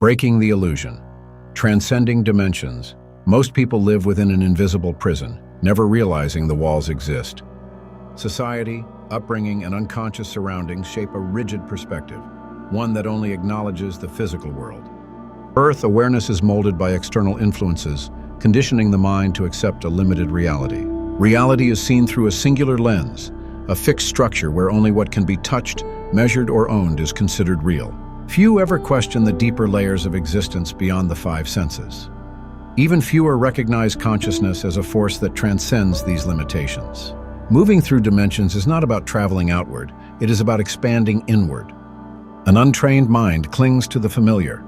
Breaking the illusion. Transcending dimensions. Most people live within an invisible prison, never realizing the walls exist. Society, upbringing, and unconscious surroundings shape a rigid perspective, one that only acknowledges the physical world. Birth awareness is molded by external influences, conditioning the mind to accept a limited reality. Reality is seen through a singular lens, a fixed structure where only what can be touched, measured, or owned is considered real. Few ever question the deeper layers of existence beyond the five senses. Even fewer recognize consciousness as a force that transcends these limitations. Moving through dimensions is not about traveling outward, it is about expanding inward. An untrained mind clings to the familiar,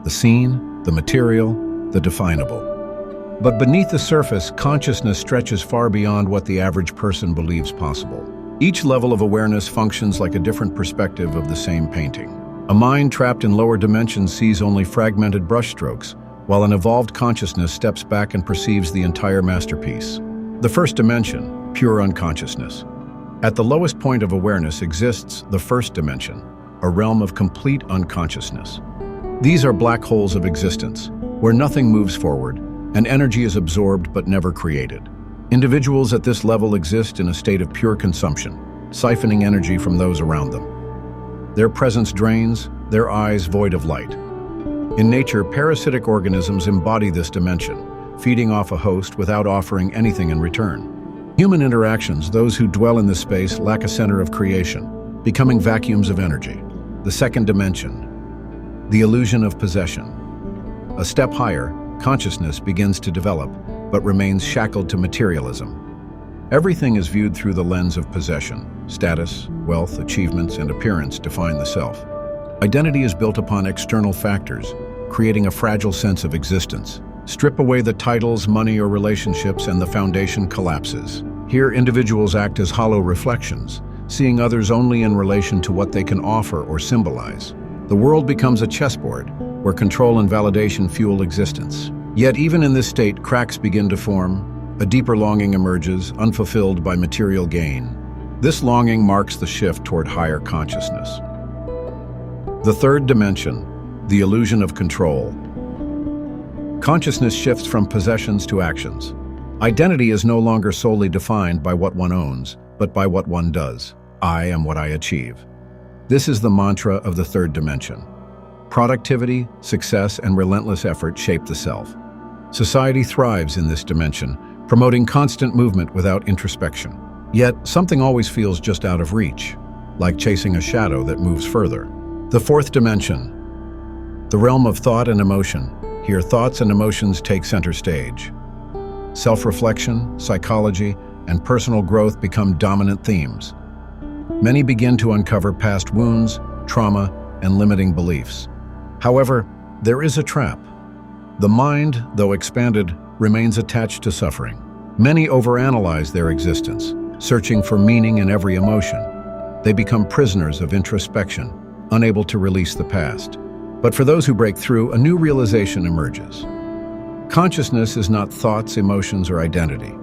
the seen, the material, the definable. But beneath the surface, consciousness stretches far beyond what the average person believes possible. Each level of awareness functions like a different perspective of the same painting. A mind trapped in lower dimensions sees only fragmented brushstrokes, while an evolved consciousness steps back and perceives the entire masterpiece. The first dimension, pure unconsciousness. At the lowest point of awareness exists the first dimension, a realm of complete unconsciousness. These are black holes of existence, where nothing moves forward, and energy is absorbed but never created. Individuals at this level exist in a state of pure consumption, siphoning energy from those around them. Their presence drains, their eyes void of light. In nature, parasitic organisms embody this dimension, feeding off a host without offering anything in return. Human interactions, those who dwell in this space lack a center of creation, becoming vacuums of energy. The second dimension, the illusion of possession. A step higher, consciousness begins to develop, but remains shackled to materialism. Everything is viewed through the lens of possession. Status, wealth, achievements, and appearance define the self. Identity is built upon external factors, creating a fragile sense of existence. Strip away the titles, money, or relationships, and the foundation collapses. Here, individuals act as hollow reflections, seeing others only in relation to what they can offer or symbolize. The world becomes a chessboard, where control and validation fuel existence. Yet even in this state, cracks begin to form. A deeper longing emerges, unfulfilled by material gain. This longing marks the shift toward higher consciousness. The third dimension, the illusion of control. Consciousness shifts from possessions to actions. Identity is no longer solely defined by what one owns, but by what one does. I am what I achieve. This is the mantra of the third dimension. Productivity, success, and relentless effort shape the self. Society thrives in this dimension, promoting constant movement without introspection. Yet, something always feels just out of reach, like chasing a shadow that moves further. The fourth dimension, the realm of thought and emotion. Here, thoughts and emotions take center stage. Self-reflection, psychology, and personal growth become dominant themes. Many begin to uncover past wounds, trauma, and limiting beliefs. However, there is a trap. The mind, though expanded, remains attached to suffering. Many overanalyze their existence, searching for meaning in every emotion. They become prisoners of introspection, unable to release the past. But for those who break through, a new realization emerges. Consciousness is not thoughts, emotions, or identity.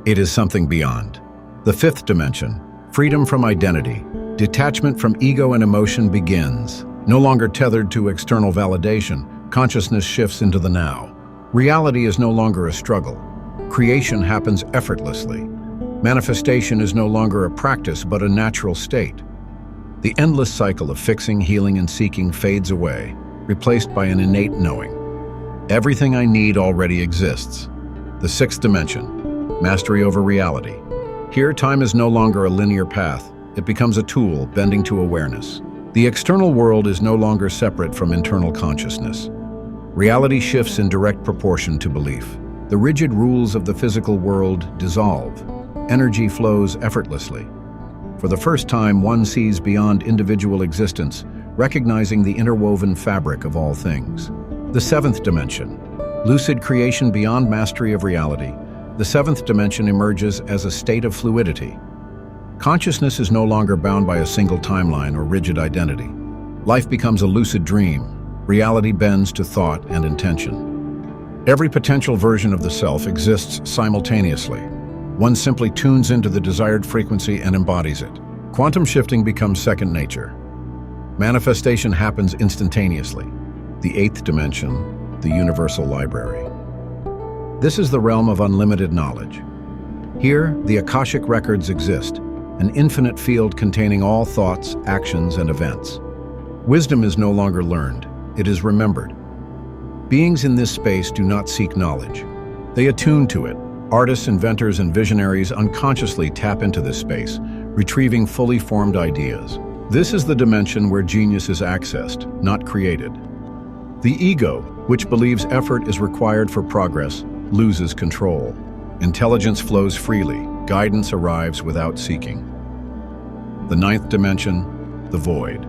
It is something beyond. The fifth dimension, freedom from identity, detachment from ego and emotion begins. No longer tethered to external validation, consciousness shifts into the now. Reality is no longer a struggle. Creation happens effortlessly. Manifestation is no longer a practice, but a natural state. The endless cycle of fixing, healing, and seeking fades away, replaced by an innate knowing. Everything I need already exists. The sixth dimension, mastery over reality. Here, time is no longer a linear path. It becomes a tool bending to awareness. The external world is no longer separate from internal consciousness. Reality shifts in direct proportion to belief. The rigid rules of the physical world dissolve. Energy flows effortlessly. For the first time, one sees beyond individual existence, recognizing the interwoven fabric of all things. The seventh dimension, lucid creation beyond mastery of reality. The seventh dimension emerges as a state of fluidity. Consciousness is no longer bound by a single timeline or rigid identity. Life becomes a lucid dream. Reality bends to thought and intention. Every potential version of the self exists simultaneously. One simply tunes into the desired frequency and embodies it. Quantum shifting becomes second nature. Manifestation happens instantaneously. The eighth dimension, the universal library. This is the realm of unlimited knowledge. Here, the Akashic records exist, an infinite field containing all thoughts, actions, and events. Wisdom is no longer learned, it is remembered. Beings in this space do not seek knowledge. They attune to it. Artists, inventors, and visionaries unconsciously tap into this space, retrieving fully formed ideas. This is the dimension where genius is accessed, not created. The ego, which believes effort is required for progress, loses control. Intelligence flows freely, guidance arrives without seeking. The ninth dimension, the void.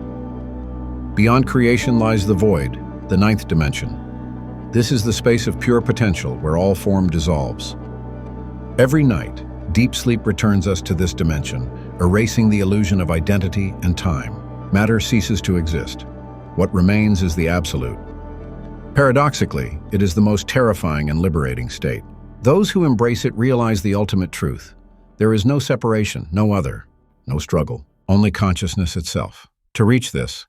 Beyond creation lies the void, the ninth dimension. This is the space of pure potential where all form dissolves. Every night, deep sleep returns us to this dimension, erasing the illusion of identity and time. Matter ceases to exist. What remains is the absolute. Paradoxically, it is the most terrifying and liberating state. Those who embrace it realize the ultimate truth. There is no separation, no other, no struggle, only consciousness itself. To reach this,